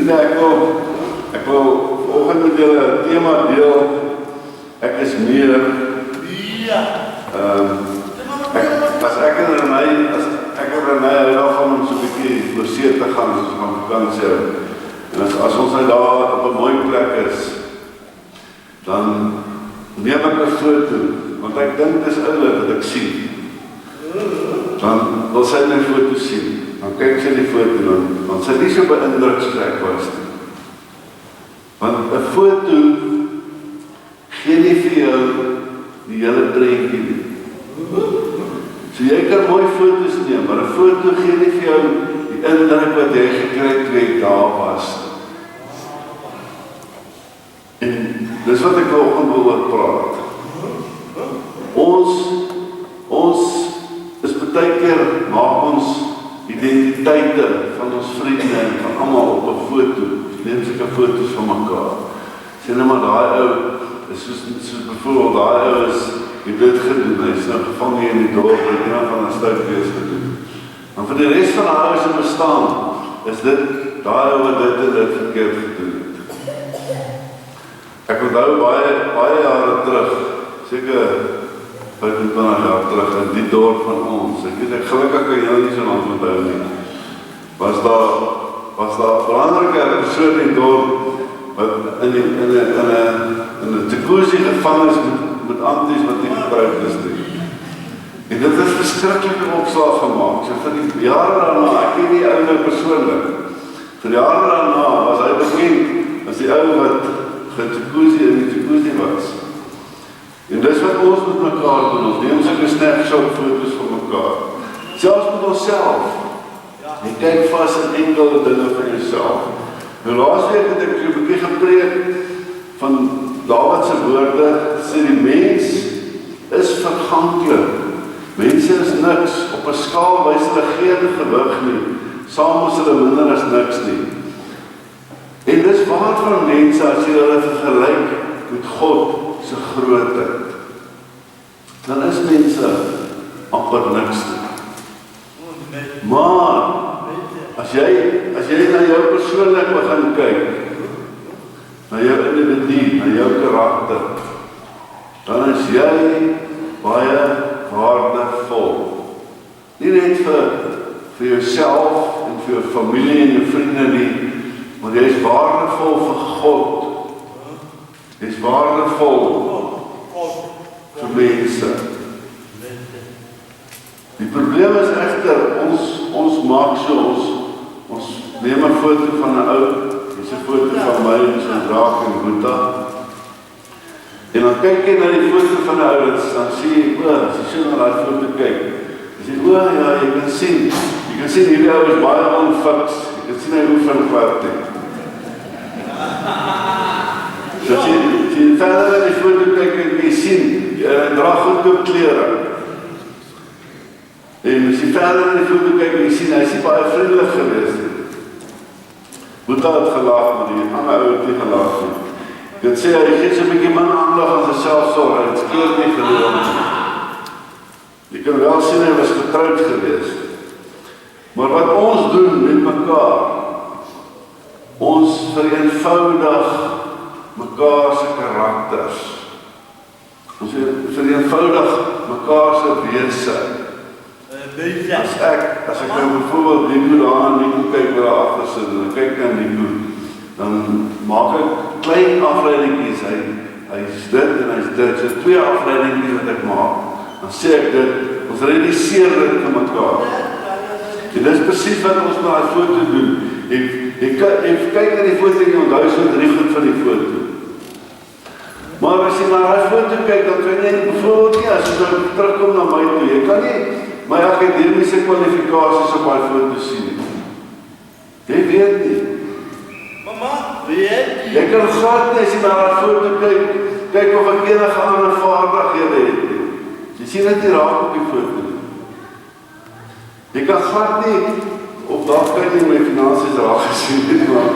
Vriende, ek wil vanoggend met julle 'n tema deel. Ek is meer. Ja. As ek en Renée al van ons 'n bietjie oorsee te gaan, soos van vakansie. En as ons nou daar op 'n mooi plek is, dan neem ek 'n foto, want ek dink dis oulik wat ek sien. Dan wil sy my foto sien. Dan kyk sy die foto, dan sy nie so beïndruk soos ek was nie. Want 'n foto gee nie vir jou die hele prentjie nie. So jy kan mooi foto's neem, maar 'n foto gee nie vir jou die indruk wat jy gekry het toe jy daar was. En dis wat ek vanoggend wil oor praat. Ons is baie keer maak ons identiteite van ons vriende en van almal op 'n foto. Neem sulke foto's van mekaar. Sê nou maar daai ou is soos byvoorbeeld daai ou is die dit gedoen. Hy is nou gevang hier in die dorp en iemand van 'n stout wees gedoen. Maar vir die res van die ouers se bestaan is dit daai ou wat dit en dit verkeerd gedoen het. Ek onthou baie jare terug, seker 25 jaar terug in die dorp van ons. Ek gelukkig kan jy nie so lank onthou nie. Was daar 'n belangrike persoon in die dorp wat in 'n jacuzzi gevang is met anties wat nie gebruik is nie. En dit het verskriklike opslag gemaak. So vir die jare daarna, ek ken die ou nou persoonlik. Vir die jare daarna was hy bekend as die ou wat jacuzzi in die jacuzzi was. En dis wat ons met mekaar doen. Ons neem sulke snapshot foto's van mekaar. Selfs met onsself. Jy kyk vas in enkele dinge van jouself. Nou laasweek het ek so 'n bietjie gepreek van Dawid se woorde, sê die mens is verganklik. Mense is niks. Op 'n skaal wys hulle geen gewig nie. Saam is hulle minder as niks nie. En dis waar van mense as jy hulle vergelyk met God se grootheid. Dan is mense amper niks nie. Maar as jy na jou persoonlik begin kyk, na jou individu, na jou karakter, dan is jy baie waardevol. Nie net vir jouself en vir jou familie en jou vriende nie, maar jy is waardevol vir God. Jy is waardevol vir mense. Die probleem is egter, ons maak so, ons neem 'n foto van 'n ou, dis 'n foto van my en so Draak en Boeta. En dan kyk jy na die foto van 'n ou, dan sien jy, as jy so na daai foto kyk, dan sê jy, ja, jy kan sien hierdie ou is baie onfiks, jy kan sien hy oefen hard nie. So as jy verder na die foto kyk en jy sien, jy dra goedkoop klere. En as jy verder na die foto kyk en jy sien, hy is nie baie vriendelik geweest nie. Boeta het gelaag, maar die ander ou het nie gelaag nie. Dit sê, hy gee so 'n bietjie min aandag aan sy selfsorg, hy het skeer nie gedoen nie. Jy kan wel sien, hy was getroud geweest. Maar wat ons doen met mekaar, ons vereenvoudig mekaar se karakters. Ons vereenvoudig mekaar se wese. As ek nou byvoorbeeld Nico daar aan Nico kyk waar daar agter sit, en ek kyk na Nico, dan maak ek klein afleidingkies, hy is dit en hy is dit, so 2 afleidingkies wat ek maak, dan sê ek dit, ons realiseer dit vir mekaar. En dis presies wat ons met die foto doen. Jy kyk na die foto en jy onthou so 3 goed van die foto. Maar as jy na die foto kyk, dan kan jy bijvoorbeeld nie, as jy nou terugkom na my toe, jy kan nie my akademiese kwalifikasies op my foto sien. Jy weet nie. Mama, weet jy? Jy kan glad nie, as jy na die foto kyk of ek enige ander vaardighede het nie. Jy sien dit nie raak op die foto. Jy kan glad nie, of daar kan jy my finansies raak gesien het, maar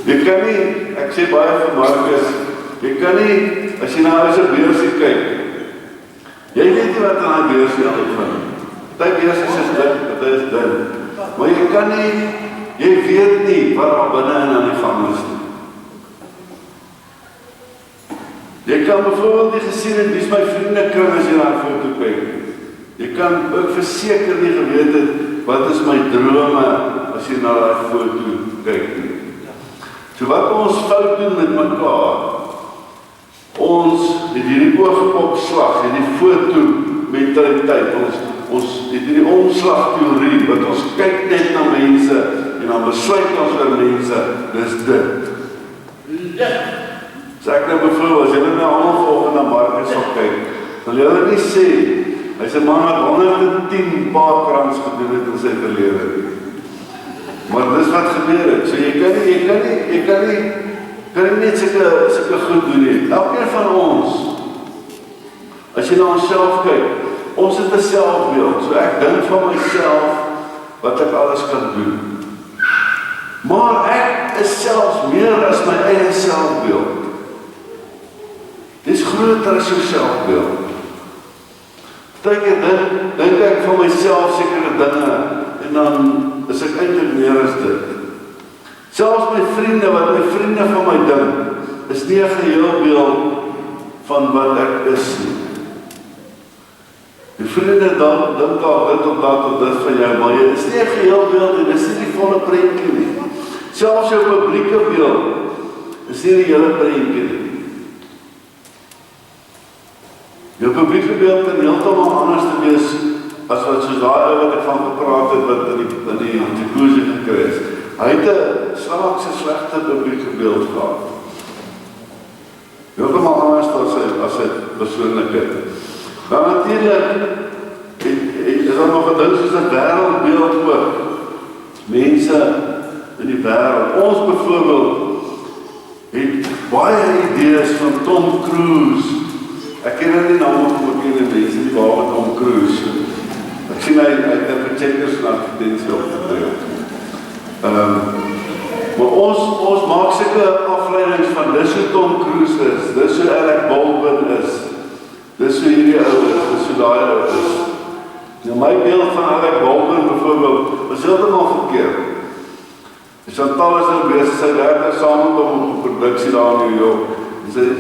jy kan nie, ek sê baie vir Marcus, jy kan nie, as jy na sy beursie kyk, jy weet nie wat aan die beursie altyd van. Die beursie is dit, dit is dit. Maar jy kan nie Jy weet nie wat daar binne in aan die gang is nie. Jy kan byvoorbeeld nie gesien het, wie is my vriendekring as jy na 'n foto kyk. Jy kan ook verseker nie geweet het, wat is my drome as jy na die foto kyk nie. So wat ons fout doen met mekaar, ons het hierdie oogopslag, hierdie foto mentaliteit, ons het hierdie omslagteorie, wat ons kyk net na mense, en dan besluit ons oor mense, dis dit. Ja. So ek nou byvoorbeeld, as julle nou allemaal volgende na Marcus op kyk, wil julle nie sê, hy is 'n man wat 110 paarkrans gedoen het in sy verlede. Maar dis wat gebeur het. So jy kan nie net sulke goed doen nie. Elkeen van ons, as jy na onsself kyk, ons het 'n selfbeeld. So ek dink van myself wat ek alles kan doen. Maar ek is selfs meer as my eie selfbeeld. Dis groter as jou selfbeeld. Dink ek van myself sekere dinge, en dan is ek eintlik meer as dit. Selfs my vriende, wat my vriende van my dink, is nie 'n geheelbeeld van wat ek is nie. Die vriende dink al dit of dat of dit van jou, maar jy is nie 'n geheelbeeld en dis nie die volle prentjie nie. Selfs jou publieke beeld is nie die hele prentjie nie. Jou publieke beeld kan heeltemal anders te wees as wat soos daai ou wat ek van gepraat het, wat in die jacuzzi gekry is. Hy het 'n snaakse slegte publieke beeld gehad. Heeltemal anders as sy persoonlikheid. Dan natuurlik is daar nog 'n ding soos 'n wêreldbeeld ook. Mense in die wêreld. Ons byvoorbeeld het baie idees van Tom Cruise. Ek ken nie naam of bekende mense nie waar Tom Cruise. Ek sien hy het 'n Checkers na advertensie opgetree. Maar ons maak sulke afleidings van dis hoe Tom Cruise is, dis hoe Alec Baldwin is, dis hoe hierdie ou is, dis hoe daai ou is. Nou my beeld van Alec Baldwin byvoorbeeld is heeltemal verkeerd. Chantal is nou bezig, sy werk saam met hom op produksie daar in New York.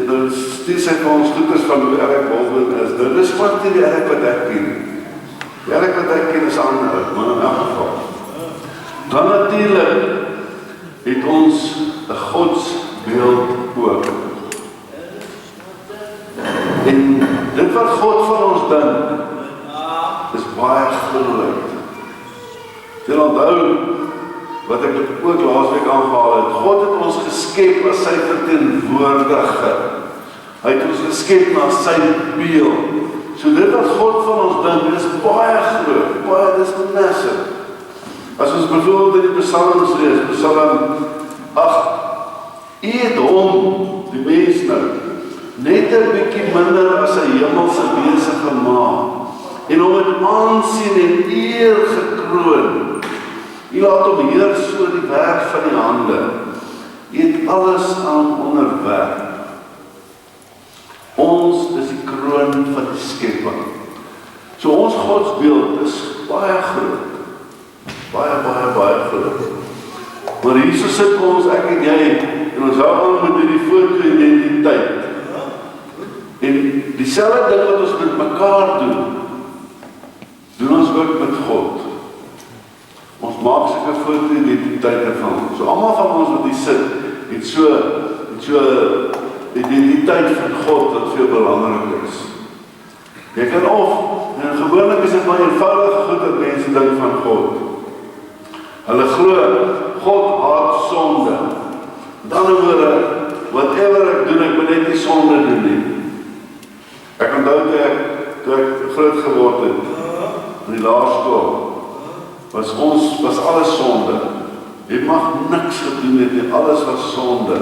Dan stuur sy vir ons goeders van hoe Alec Baldwin is. Dit is wat die Alec wat ek ken. Die Alec wat ek ken is ander, maar in elk geval. Dan natuurlijk het ons 'n godsbeeld ook. En dit wat God van ons dink, is baie gruwelijk. Jy onthou wat ek ook laasweek aangehaal het. God het ons geskep as sy verteenwoordiger. Hy het ons geskep na sy beeld. So dit wat God van ons dink, is baie groot, baie, dis massive. As ons byvoorbeeld in die Psalms lees, Psalm 8, U het hom, die mens nou, net 'n bietjie minder as 'n hemelse wese gemaak, en hom met aansien en eer gekroon. U laat hom heers oor die werk van die hande. U het alles aan onderwerp. Ons is die kroon van die skepping. So ons godsbeeld is baie groot. Baie groot. Maar hier sit ons, ek en jy, en ons hou aan met hierdie foto-identiteit. En dieselfde ding wat ons met mekaar doen ons ook met God. Ons maak seker foto-identiteite van ons. So almal van ons wat hier sit, het so identiteit van God wat veel belangrik is. Jy kan en gewoonlik is dit maar eenvoudige goed dat mense dink van God. Hulle glo, God haat sonde. Dan oor whatever ek doen, ek moet net nie sonde doen nie. Ek onthou toe ek groot geword het, in die laerskool, was alles sonde. Jy mag niks gedoen het nie, alles was sonde.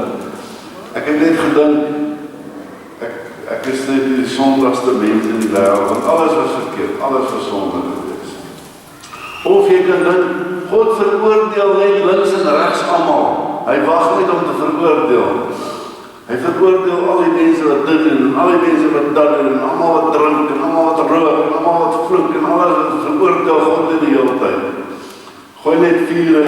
Ek het net gedink, ek is net die sondigste mens in die wêreld, want alles was verkeerd, alles was sonde geweest. Of jy kan dink, God veroordeel net links en regs almal. Hy wag net om te veroordeel. Hy veroordeel al die mense wat dit doen, en al die mense wat dat doen, en almal wat drink, en almal wat rook, en almal wat vloek, en alles wat veroordeel God in die hele tyd. Gooi net vuur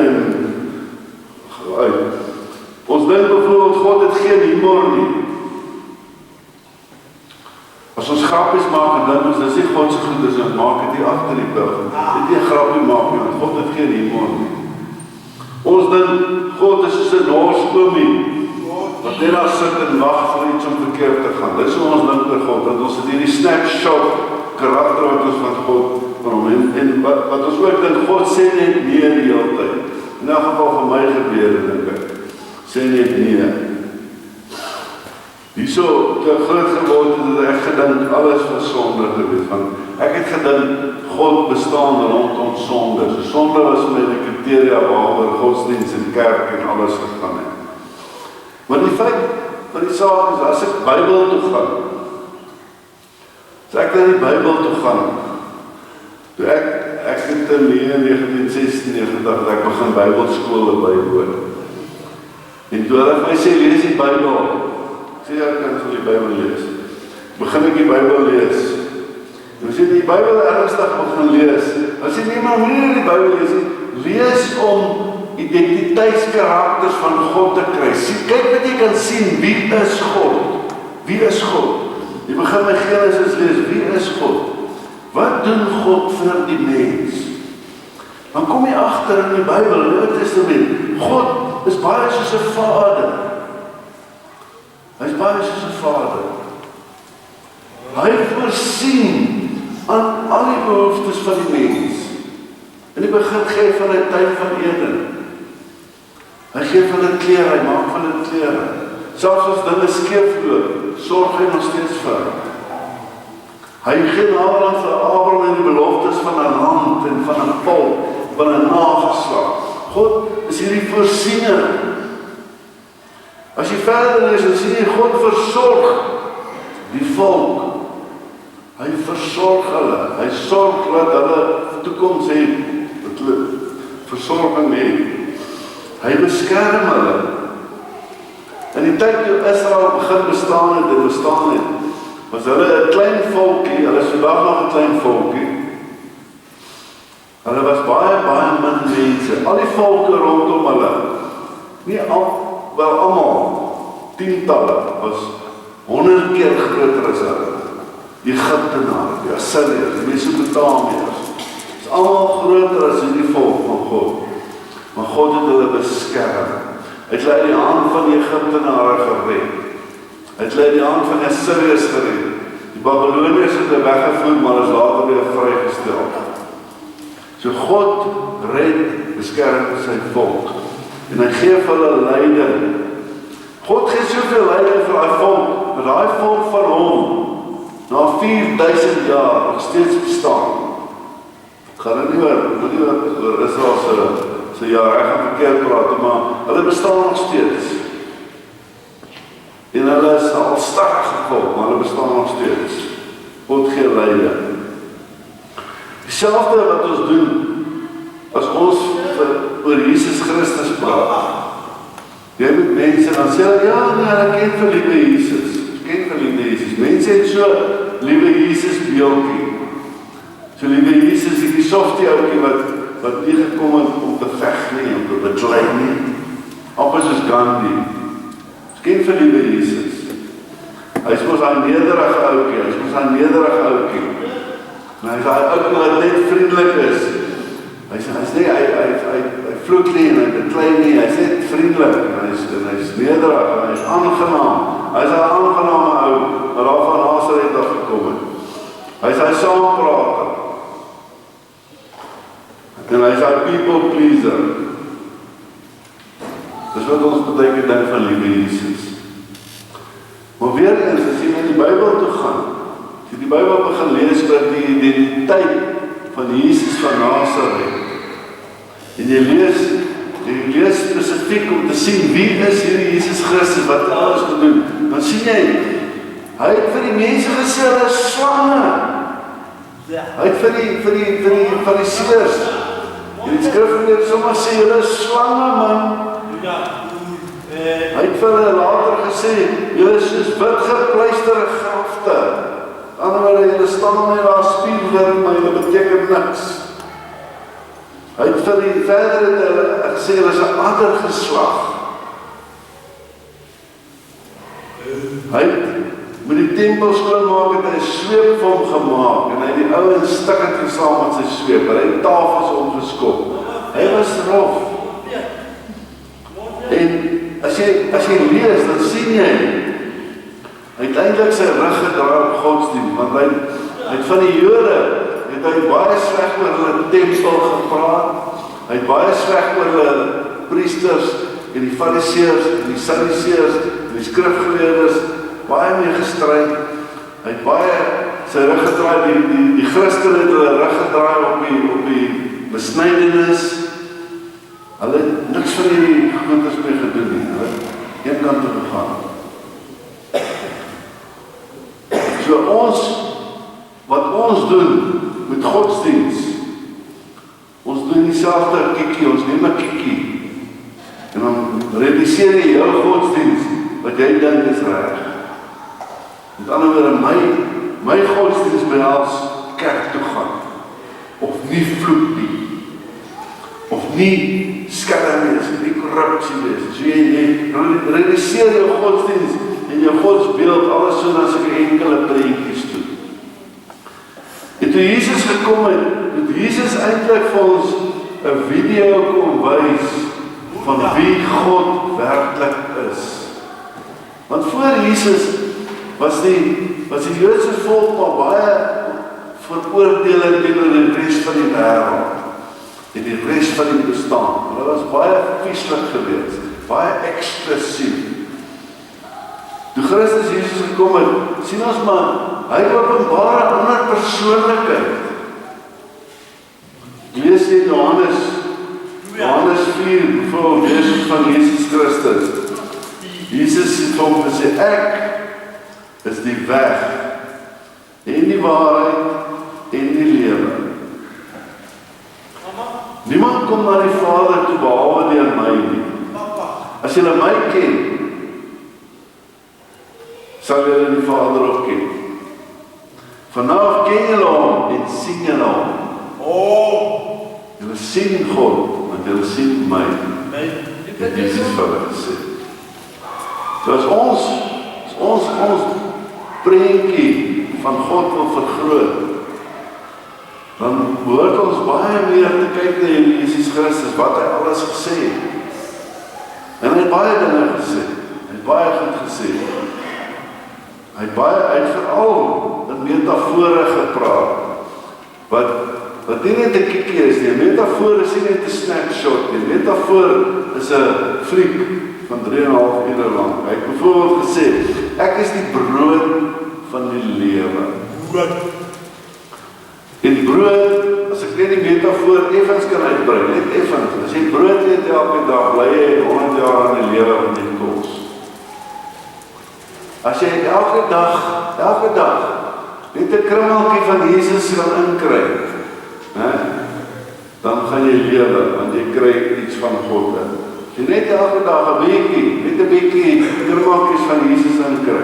As ons grappies maak en dink ons, dis nie God se goed is, ons maak dit nie agter die bil. Dit nie 'n grappie maak nie, want God het geen humor nie. Ons dink, God is soos 'n nors oomie, wat net daar sit en wag vir iets om verkeerd te gaan. Dis hoe ons dink oor God, dat ons het hierdie snapshot karakter wat ons van God van hom, en wat ons ook dink, God sê net nee die hele tyd. In elk geval vir my gebeur, dink ek, sê net nee. Hierso, toe ek groot geword het, het ek gedink, alles was sonde geweest, want ek het gedink, God bestaan rondom sonde. So sonde was my die kriteria waaroor godsdienst en kerk en alles gegaan het. Maar die feit van die saak is, as ek Bybel toe gaan, as ek na die Bybel toe gaan, toe ek het in 1996 dat ek begin Bybelskool bywoon. En toe hulle my sê, lees die Bybel. Ek sê, ja, ek kan so die Bybel lees. Begin ek die Bybel lees. En as jy die Bybel ernstig begin lees, as jy nie maar nie die Bybel lees, lees om identiteitskarakters van God te kry. Kyk wat jy kan sien, wie is God? Wie is God? Jy begin by Genesis lees, wie is God? Wat doen God vir die mens? Dan kom jy agter in die Bybel, in die Ou Testament, God is baie soos 'n vader. Hy is baie soos 'n vader. Hy voorsien aan al die behoeftes van die mens. In die begin gee van die tuin van Eden. Hy gee van die klere, hy maak van die klere. Selfs as dinge skeefloop, sorg hy nog steeds vir hulle. Hy gee naderhand vir Abraham en die beloftes van 'n land en van 'n volk, van 'n nageslag. God is hierdie voorsiener. As jy verder lees, dan sien jy God versorg die volk. Hy versorg hulle. Hy sorg dat hulle toekoms het, dat hulle versorging het. Hy beskerm hulle. In die tyd toe Israel begin bestaan het, was hulle 'n klein volkie, hulle is vandag nog 'n klein volkie. Hulle was baie min mense, al die volke rondom hulle, nie wel almal, tientalle, was 100 keer groter as hulle. Die Egiptenare, die Assiriërs, die Mesopotamiërs, is almal groter as hierdie volk van God. Maar God het hulle beskerm. Hy het hulle uit die hand van die Egiptenare gered. Hy het hulle uit die hand van die Assiriërs gered. Die Babyloniërs het hulle weggevoer, maar is later weer vrygestel. So God red, beskerm sy volk. En hy gee vir hulle leiding. God gee soveel leiding vir daai volk, maar daai volk van hom, na 4000 jaar nog steeds bestaan. Gaan dit nie oor Israel se jaar, ek gaan verkeerd praat, maar hulle bestaan nog steeds. En hulle is al sterk gevolg, maar hulle bestaan nog steeds. God gee leiding. Dieselfde wat ons doen, as ons oor Jesus Christus praat. Jy moet mense dan sê, ja, nee, ek ken vir liewe Jesus. Mense het so liewe Jesus beeldjie. So liewe Jesus het die softie ouetjie wat nie gekom het om te veg nie, om te beklei nie. Amper soos Gandhi. Ons ken vir liewe Jesus. Hy is mos daai nederige ouetjie, en hy is daai ouetjie wat net vriendelik is. Hy vloek nie en hy beklei nie, hy is net vriendelik, en hy is nederig, en hy is aangenaam. Hy is 'n aangename ou, wat daar van Nasaret af gekom het. Hy is hy saamprater. En hy is hy people pleaser. Dis wat ons beteken ding van liewe Jesus. Maar weer eens, as jy na die Bybel toe gaan, as jy die Bybel begin lees oor die identiteit van Jesus van Nasaret, en jy lees spesifiek om te sien wie is hierdie Jesus Christus, wat alles gedoen, dan sien jy, hy het vir die mense gesê, hulle is slange. Hy het vir die Fariseërs, en die skrifgeleerdes sommer sê, hulle is slange, man. Hy het vir hulle later gesê, julle is soos wit gepleisterde grafte. Anderwoorde, julle staan nie daar spierwit, maar julle beteken niks. Hy het vir die verder gesê, hulle is 'n ander geslag. Hy het met die tempel skoonmaak het hy 'n sweep vir hom gemaak en hy het die ouens stikkend gesaam met sy sweep. Hy het tafels omgeskop. Hy was rof. En as jy lees, dan sien jy uiteindelik sy rug gedraai op godsdienst, want hy het van die Jode het hy baie sleg oor hulle tempel gepraat. Hy het baie sleg oor hulle priesters en die fariseërs en die sadduseërs en die skrifgeleerdes baie mee gestryd. Hy het baie sy rug gedraai, die Christene het hulle rug gedraai op die besnydenis. Hulle het niks van die goeders mee gedoen nie. Hulle het een kant toe gegaan. So wat ons doen met godsdienst, ons doen dieselfde kikkie, ons neem 'n kikkie en dan realiseer jy jou godsdienst wat jy dink is reg. Met ander woorde, my godsdienst behels kerk toe gaan, of nie vloek nie, of nie skelm wees, nie korrupsie wees. So jy realiseer jou godsdienst en jou godsbeeld, alles so na sulke enkele prentjies toe. En toe Jesus gekom het Jesus eintlik vir ons 'n video kom wys van wie God werklik is. Want voor Jesus was die Joodse volk maar baie veroordeling teenoor die res van die wêreld en die res van die bestaan. Hulle was baie vieslik geweest, baie eksklusief. Toe Christus Jesus gekom het, sien ons maar, hy openbaar 'n ander persoonlikheid. Lees jy Johannes 4, bijvoorbeeld, lees van Jesus Christus. Jesus het hom gesê, ek is die weg, en die waarheid, en die lewe. Niemand kom na die Vader toe behalwe deur my nie. As julle my ken, sal julle die Vader ook ken. Vanaf ken julle hom en sien julle hom. Julle sien God, want julle sien my. Het Jesus vir hulle gesê. So as ons prentjie van God wil vergroot, dan behoort ons baie meer te kyk na Jesus Christus, wat hy alles gesê het. En hy het baie dinge gesê, hy het baie goed gesê. Hy het veral in metafore gepraat, wat nie net 'n kikkie is nie. 'n Metafoor is nie net 'n snapshot nie. 'n Metafoor is 'n fliek van 3,5 ure lang. Hy het bijvoorbeeld gesê, ek is die brood van die lewe. En brood, as ek net die metafoor effens kan uitbrei, net effens, as jy brood eet elke dag, bly jy 100 jaar in die lewe van die kos. As jy elke dag, net 'n krummeltjie van Jesus kan inkry, dan gaan jy lewe, want jy kry iets van God in. As jy net elke dag 'n bietjie krummeltjies van Jesus inkry,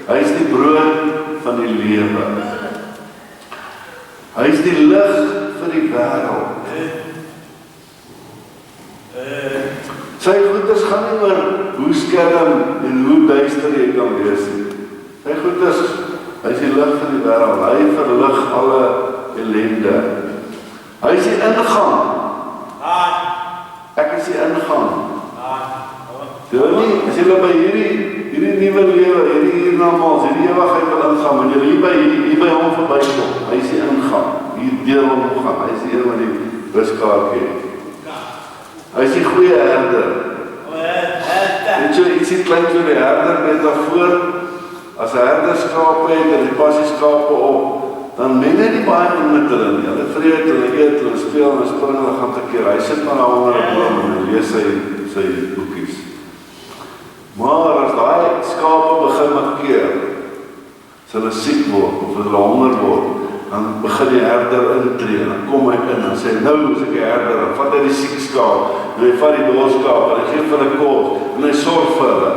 hy is die brood van die lewe. Hy is die lig vir die wêreld. Sy goeders gaan nie oor hoe skelm en hoe duister jy kan wees nie. Sy goeders, hy is die lig vir die wêreld. Hy verlig alle ellende. Hy is die ingang. Ek is die ingang. As jy by hierdie nuwe lewe, hierdie hiernamaals, hierdie ewigheid wil ingaan, maar jy hier by hom verbykom. Hy is die ingang. Hier deur hom gaan. Hy is die een wat die buskaartjie het. Hy is die goeie herder. Weet jy, ietsie klein so die herder net daarvoor, as 'n herder skape het en die pas die skape op, dan meng hy nie baie in met hulle nie. Hulle vreet, hulle eet, hulle speel, hulle spring, hulle gaan tekeer. Hy sit maar daar onder 'n boom en hy lees sy boekies. Maar as daai skape begin makeer, as hulle siek word of hulle honger word, dan begin die herder intree, dan kom hy in en sê, nou is ek die herder, dan vat hy die siek skaap, en hy vat die doorskaap, en hy gee vir hulle kos, en hy sorg vir hulle.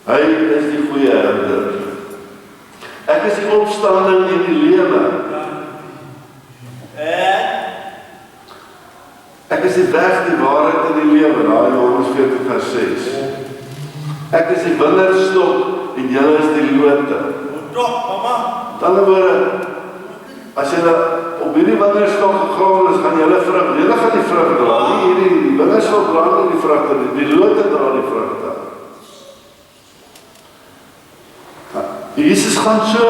Hy is die goeie herder. Ek is die opstanding en die lewe. Ek is die weg, die waarheid en die lewe, daar in Johannes 14 vers 6. Ek is die wingerdstok en julle is die lote. Toch, mama. Met ander woorde, as julle op hierdie wingerdstok gegrond is, gaan julle vrug, julle gaan die vrug dra, nie die wingerdstok dra nie die vrugte, die lote dra die vrugte. Jesus gaan so,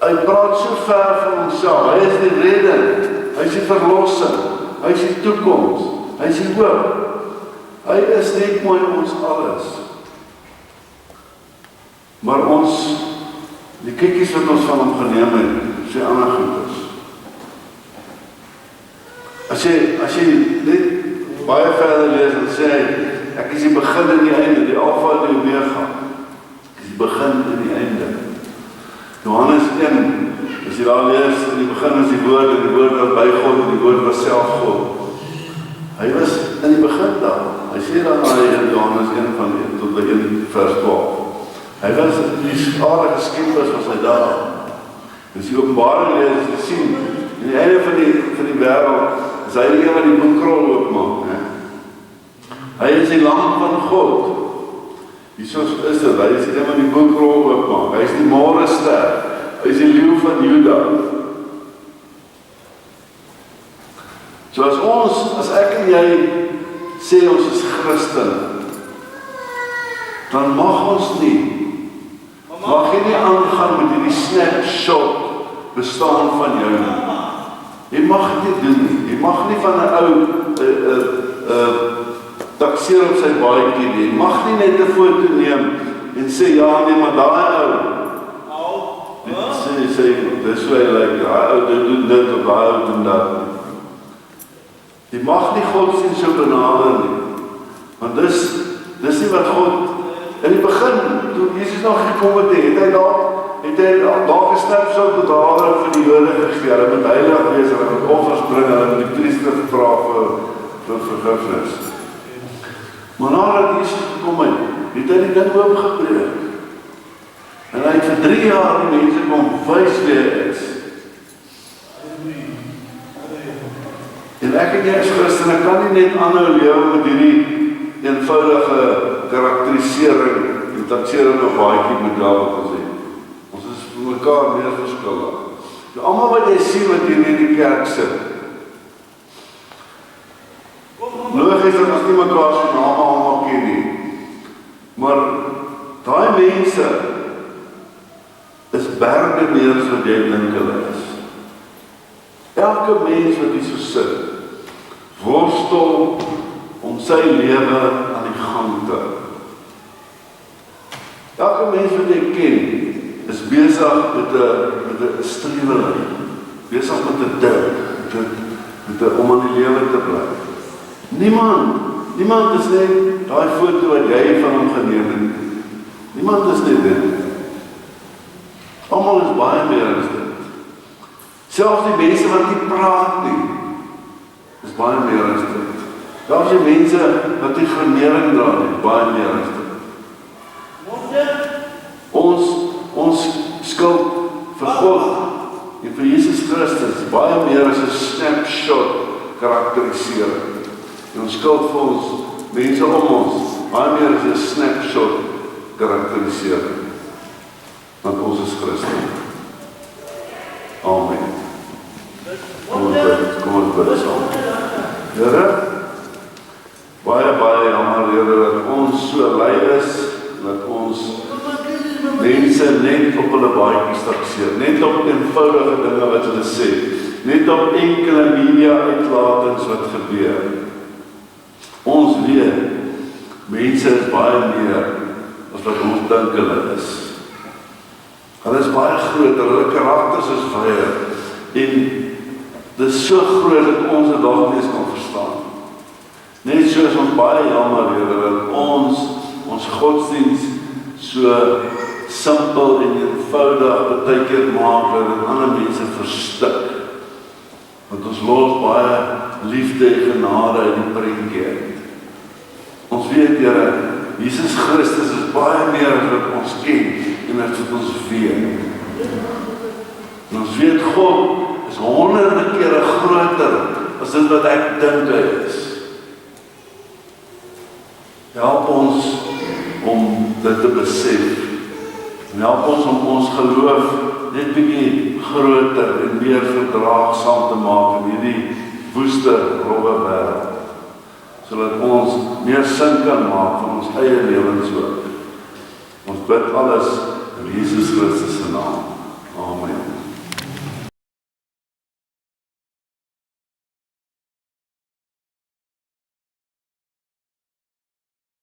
hy praat so ver van homself, hy is die redding, hy is die verlossing, hy is die toekoms, hy is die hoop, hy is net mooi ons alles. Maar ons, die kiekies wat ons van hom geneem het, sê ander goed is. As jy net baie verder lees, dan sê hy, ek is die begin en die einde, die alfa en die omega. Ek is die begin en die einde. Johannes 1, as jy daar lees, in die begin is die woord, en die woord was by God, en die woord was self God. Hy was in die begin daar. Hy sê dan in Johannes 1 van 1 tot 1 vers 12. Hy was die aardige skepers was hy daar. As die openbaring lees, as jy sien, in die einde van die wêreld, is hy die een wat die boekrol oopmaak. Hy is die lam van God. Jesus is dit, hy is die een wat die boekrol oopmaak. Hy is die morgenster. Hy is die leeu van Juda. So as ek en jy sê ons is Christen, dan mag ons nie, mag jy nie aangaan met die snapshot bestaan van jou nie. Jy mag dit doen nie. Jy mag nie van 'n ou takseer op sy baadjie nie. Jy mag nie net 'n foto neem en sê ja nee, maar daai ou. Sê dis hoe hy lyk. Daai ou doen dit of daai ou doen dat. Jy mag nie godsdienst so benader nie. Want dis nie wat God in die begin, toe Jesus nog gekom het, het hy daar gesnap so bedaling vir die Jode gegee, hulle moet heilig wees, hulle moet offers bring, hulle moet die priester vra vir vergifnis. Maar nadat Jesus gekom het, het hy die ding oopgebreek. En hy het vir 3 jaar die mense kom wys wie hy is. En ek en jy as Christen, ek kan nie net aanhou lewe met hierdie eenvoudige karakterisering en taksering op baadjie met daar wat ons het. Ons is vir mekaar meer verskillig. So almal wat jy sien wat hier in die kerk sit, logies dat ons nie mekaar se name almal ken nie. Maar daai mense is berge meer as wat jy dink hulle is. Elke mens wat hier so sit, worstel om sy lewe aan die gang te hou. Elke mens wat jy ken, is besig met 'n streweling, besig met 'n ding, om aan die lewe te bly. Niemand is net daai foto wat jy van hom geneem het. Niemand is net dit. Almal is baie meer as dit. Selfs die mense wat nie praat nie, is baie meer as dit. Selfs die mense wat nie genering dra nie, baie meer as dit. Ons skuld vir God en vir Jesus Christus baie meer as 'n snapshot karakterisering. En ons skuld vir ons mense om ons baie meer as 'n snapshot karakterisering. Want ons is Christen. Amen. Kom ons bid saam. Here, baie jammer Here dat ons so lui is, dat ons mense net op hulle baadjies takseer, net op eenvoudige dinge wat hulle sê, net op enkele media uitlatings wat gebeur. Ons weet, mense is baie meer as wat ons dink hulle is. Hulle is baie groter, hulle karakters is baie, en dit is so groot dat ons dit dalk nie eens kan verstaan. Net soos ons baie jammer Here dat ons godsdienst so simpel en eenvoudig baie keer maak dat ander mense verstik. Want ons los baie liefde en genade in die prentjie uit. Ons weet Here, Jesus Christus is baie meer as wat ons ken en as wat ons weet. En ons weet God is honderde kere groter as dit wat ek dink hy is. Help ons om dit te besef. En help ons om ons geloof net bietjie groter en meer verdraagsaam te maak in hierdie woeste, rowwe wêreld. Sodat ons meer sin kan maak van ons eie lewens ook. Ons bid alles in Jesus Christus